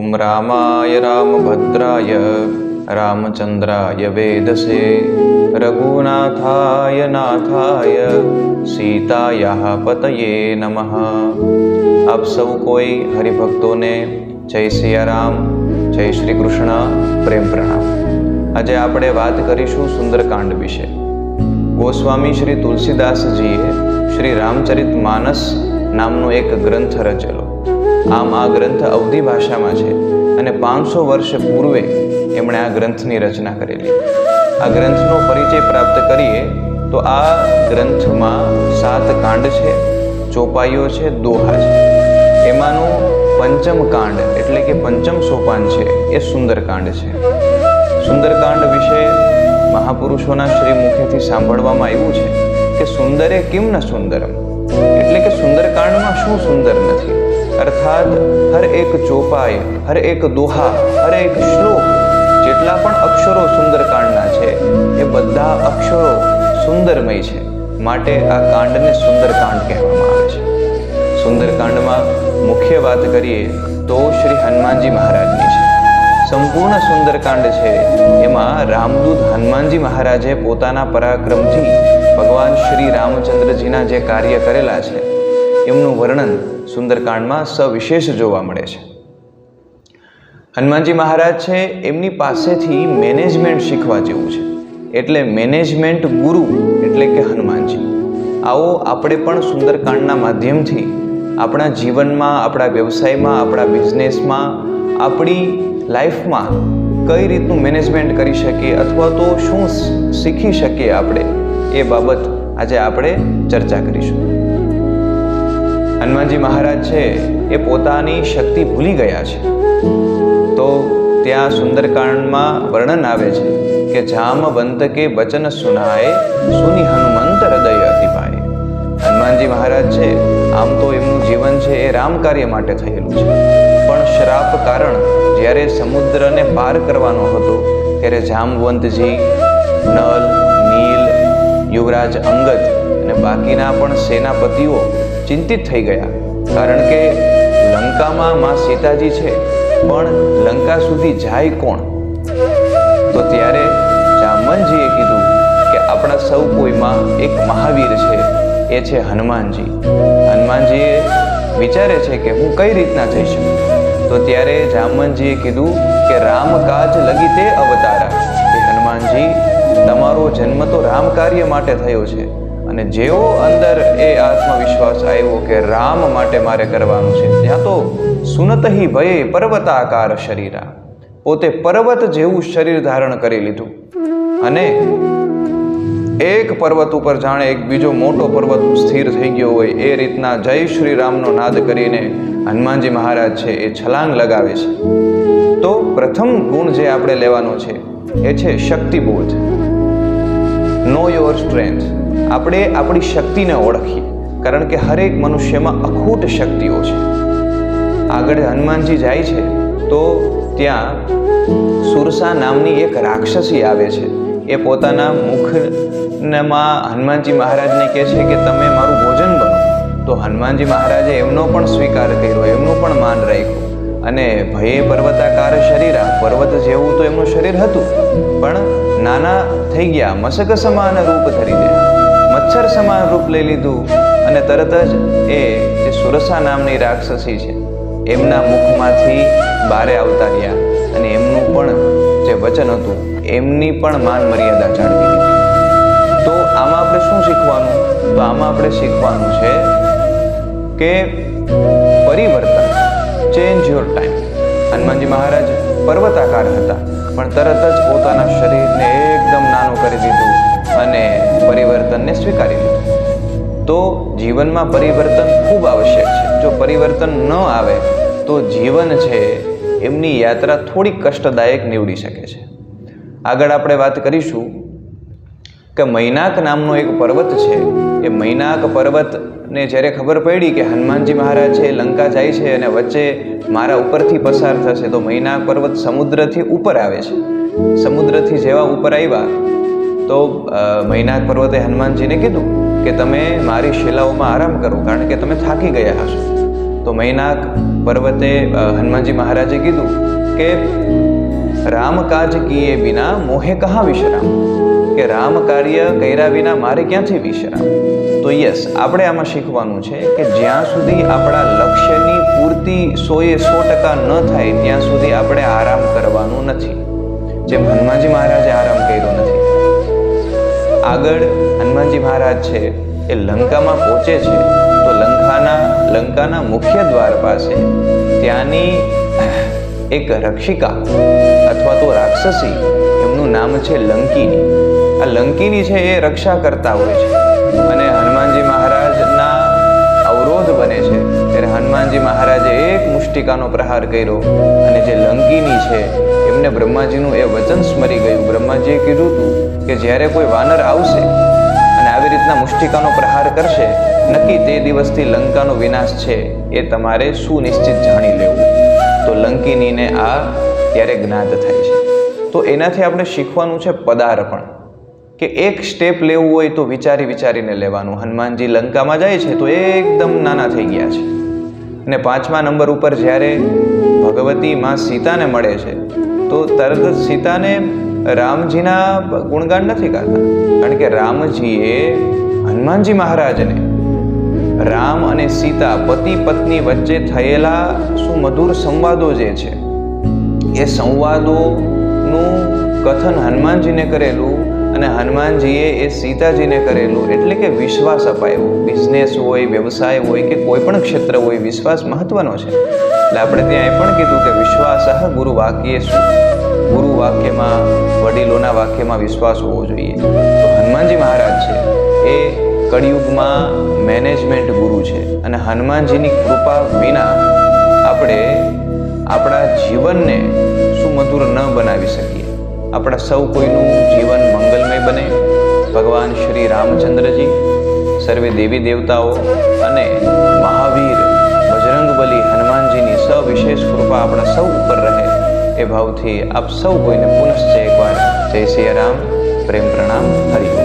ओम रामाय रामभद्राय रामचंद्राय वेदसे रघुनाथाय नाथाय सीतायाः पतये नमः। आप सौ कोई हरिभक्तों ने जय सिया राम, जय श्री कृष्ण, प्रेम प्रणाम। आज आपणे बात करीशुं सुंदरकांड विषे। गोस्वामी श्री तुलसीदासजीए श्री रामचरितमानस नामनो एक ग्रंथ रचेलो। आम आ ग्रंथ अवधी भाषामां छे अने 500 वर्ष पूर्वे एमणे आ ग्रंथनी रचना करेली। आ ग्रंथनो परिचय प्राप्त करीए तो आ ग्रंथमां 7 कांड छे, चौपाईओ छे, दोहा छे। एमानुं पंचम कांड एटले के पंचम सोपान छे ए सुंदरकांड छे। सुंदरकांड विषे महापुरुषोना श्री मुखेथी सांभळवामां आव्युं छे के सुंदरे किम न सुंदरम, एटले के सुंदरकांडमां शुं सुंदर नथी। अर्थात हर एक चौपाई, हर एक दोहा, हर एक श्लोक जेटला पण अक्षरो सुंदरकांडना छे ए बधा अक्षरो सुंदरमय छे, माटे आ कांडने सुंदरकांड कहेवामां आवे छे। सुंदरकांडमां मुख्य बात करीए तो श्री हनुमानजी महाराजनी छे। संपूर्ण सुंदरकांड छे एमां रामदूत हनुमानजी महाराजे पोताना पराक्रमथी भगवान श्री रामचंद्रजीना जे कार्य करेला छे एमनुं वर्णन सुंदरकांडमां सविशेष जोवा मळे छे। हनुमानजी महाराज छे एमनी पासेथी मेनेजमेंट शीखवा जेवुं छे, एटले मेनेजमेंट गुरु एटले के हनुमानजी। आवो आपणे पण सुंदरकांडना माध्यमथी आपणा जीवनमां, आपणा व्यवसायमां, आपणा बिझनेसमां, आपणी लाइफमां कई रीतनुं मेनेजमेंट करी शकीए अथवा तो शुं शीखी शकीए आपणे ए बाबत आजे आपणे चर्चा करीशुं। हनुमानजी महाराज छे ए पोतानी शक्ति भूली गया छे तो त्यां सुंदरकांडमां वर्णन आवे छे के जामवंत के वचन सुनाए सुनी हनुमंत हृदय अति पाए। हनुमानजी महाराज छे आम तो एमनुं जीवन छे ए राम कार्य माटे थयेलुं छे, पण श्राप कारण ज्यारे समुद्रने पार करवानो हतो त्यारे जामवंतजी, नल, नील, युवराज अंगद अने बाकीना पण सेनापतिओ चिंतित थई गया, कारण के लंकामां मां सीताजी छे पण लंका सुधी जाय कोण। तो त्यारे जामवंतजीए कीधुं के आपणा सौ कोईमां एक महावीर छे, ए छे हनुमानजी। हनुमानजीए विचारे छे के हूँ कई रीतना जई शकું। तो त्यारे जामवंतजीए कीधुं के राम काज लगी ते अवतारा, के हनुमानजी तमारो जन्म तो राम कार्य माटे थयो छे અને જેવો અંદર એ આત્મવિશ્વાસ આવ્યો કે રામ માટે મારે કરવાનું છે ત્યાં તો સુનતહી ભયે પર્વતાકાર શરીરા, પોતે પર્વત જેવું શરીર ધારણ કરી લીધું અને એક પર્વત ઉપર જાણે એક બીજો મોટો પર્વત સ્થિર થઈ ગયો હોય એ રીતના જય શ્રી રામનો નાદ કરીને હનુમાનજી મહારાજ છે એ છલાંગ લગાવે છે। તો પ્રથમ ગુણ જે આપણે લેવાનો છે એ છે શક્તિબોધ, નો યોર સ્ટ્રેન્થ। આપણે આપણી શક્તિને ઓળખીએ, કારણ કે હરેક મનુષ્યમાં અખૂટ શક્તિઓ છે। આગળ હનુમાનજી જાય છે તો ત્યાં સુરસા નામની એક રાક્ષસી આવે છે। એ પોતાના મુખમાં હનુમાનજી મહારાજને કહે છે કે તમે મારું ભોજન બનો। તો હનુમાનજી મહારાજે એમનો પણ સ્વીકાર કર્યો, એમનું પણ માન રાખ્યું અને ભયે પર્વતાકાર શરીરા, પર્વત જેવું તો એમનું શરીર હતું પણ નાના થઈ ગયા, મસક સમાન રૂપ ધરી દે, મચ્છર સમાન રૂપ લઈ લીધું અને તરત જ એ જે સુરસા નામની રાક્ષસી છે એમના મુખમાંથી બારે આવતા રહ્યા અને એમનું પણ જે વચન હતું એમની પણ માન મર્યાદા જાળવી લીધી। તો આમાં આપણે શું શીખવાનું? તો આમાં આપણે શીખવાનું છે કે પરિવર્તન, ચેન્જ યોર ટાઈમ। હનુમાનજી મહારાજ પર્વતાકાર હતા પણ તરત જ પોતાના શરીરને એકદમ નાનું કરી દીધું અને પરિવર્તનને સ્વીકારી લીધું। તો જીવનમાં પરિવર્તન ખૂબ આવશ્યક છે। જો પરિવર્તન ન આવે તો જીવન છે એમની યાત્રા થોડી કષ્ટદાયક નીવડી શકે છે। આગળ આપણે વાત કરીશું કે મૈનાક નામનો એક પર્વત છે। એ મૈનાક પર્વતને જ્યારે ખબર પડી કે હનુમાનજી મહારાજ છે લંકા જાય છે અને વચ્ચે મારા ઉપરથી પસાર થશે તો મૈનાક પર્વત સમુદ્રથી ઉપર આવે છે। સમુદ્રથી જેવા ઉપર આવ્યા તો મૈનાક પર્વતે હનુમાનજીને કીધું કે તમે મારી શિલાઓમાં આરામ કરો, કારણ કે તમે થાકી ગયા હશો। તો મૈનાક પર્વતે હનુમાનજી મહારાજે કીધું કે રામ કાજ કિએ બિના મોહે કહા વિશ્રામ, કે રામ કાર્ય કર્યા વિના મારે ક્યાંથી વિશ્રામ. તો યસ, આપણે આમાં શીખવાનું છે કે જ્યાં સુધી આપણા લક્ષ્યની પૂર્તિ 100% ન થાય ત્યાં સુધી આપણે આરામ કરવાનું નથી, જેમ હનુમાનજી મહારાજે આરામ કર્યો નથી. આગળ હનુમાનજી મહારાજ છે એ લંકામાં પહોંચે છે તો લંકાના મુખ્ય દ્વાર પાસે ત્યાંની એક રક્ષિકા અથવા તો રાક્ષસી, એમનું નામ છે લંકિની. આ લંકિની છે એ રક્ષા કરતા હોય છે અને હનુમાનજી મહારાજના અવરોધ બને છે ત્યારે હનુમાનજી મહારાજે એક મુષ્ટિકાનો પ્રહાર કર્યો અને જે લંકિની છે એમને બ્રહ્માજીનું એ વચન સ્મરી ગયું. બ્રહ્માજીએ કીધું હતું કે જ્યારે કોઈ વાનર આવશે અને આવી રીતના મુષ્ટિકાનો પ્રહાર કરશે, નક્કી તે દિવસથી લંકાનો વિનાશ છે એ તમારે સુનિશ્ચિત જાણી લેવું. તો લંકિનીને આ ત્યારે જ્ઞાત થાય છે. તો એનાથી આપણે શીખવાનું છે પદાર્પણ, કે એક સ્ટેપ લેવું હોય તો વિચારીને લેવાનું. હનુમાનજી લંકામાં જાય છે તો એકદમ નાના થઈ ગયા છે અને 5મા નંબર ઉપર જ્યારે ભગવતી માં સીતાને મળે છે તો તરત જ સીતાને રામજીના ગુણગાન નથી ગાતા, કારણ કે રામજીએ હનુમાનજી મહારાજને રામ અને સીતા પતિ પત્ની વચ્ચે થયેલા સુમધુર સંવાદો જે છે એ સંવાદોનું કથન હનુમાનજીને કરેલું અને હનુમાનજીએ એ સીતાજીને કરેલું, એટલે કે વિશ્વાસ અપાયો. બિઝનેસ હોય, વ્યવસાય હોય કે કોઈ પણ ક્ષેત્ર હોય, વિશ્વાસ મહત્વનો છે. એટલે આપણે ત્યાં એ પણ કીધું કે વિશ્વાસ ગુરુ વાક્યે શું, ગુરુ વાક્યમાં, વડીલોના વાક્યમાં વિશ્વાસ હોવો જોઈએ. તો હનુમાનજી મહારાજ છે એ કળિયુગમાં મેનેજમેન્ટ ગુરુ છે અને હનુમાનજીની કૃપા વિના આપણે આપણા જીવનને સુમધુર ન બનાવી શકીએ. આપણા સૌ કોઈનું જીવન મંગલમય બને. ભગવાન શ્રી રામચંદ્રજી, સર્વે દેવી દેવતાઓ અને મહાવીર બજરંગબલી હનુમાનજીની સવિશેષ કૃપા આપણા સૌ ઉપર રહે એ ભાવથી આપ સૌ કોઈને પુનશ્ચ એકવાર જય સિયા રામ, પ્રેમ પ્રણામ, હરિ ઓમ.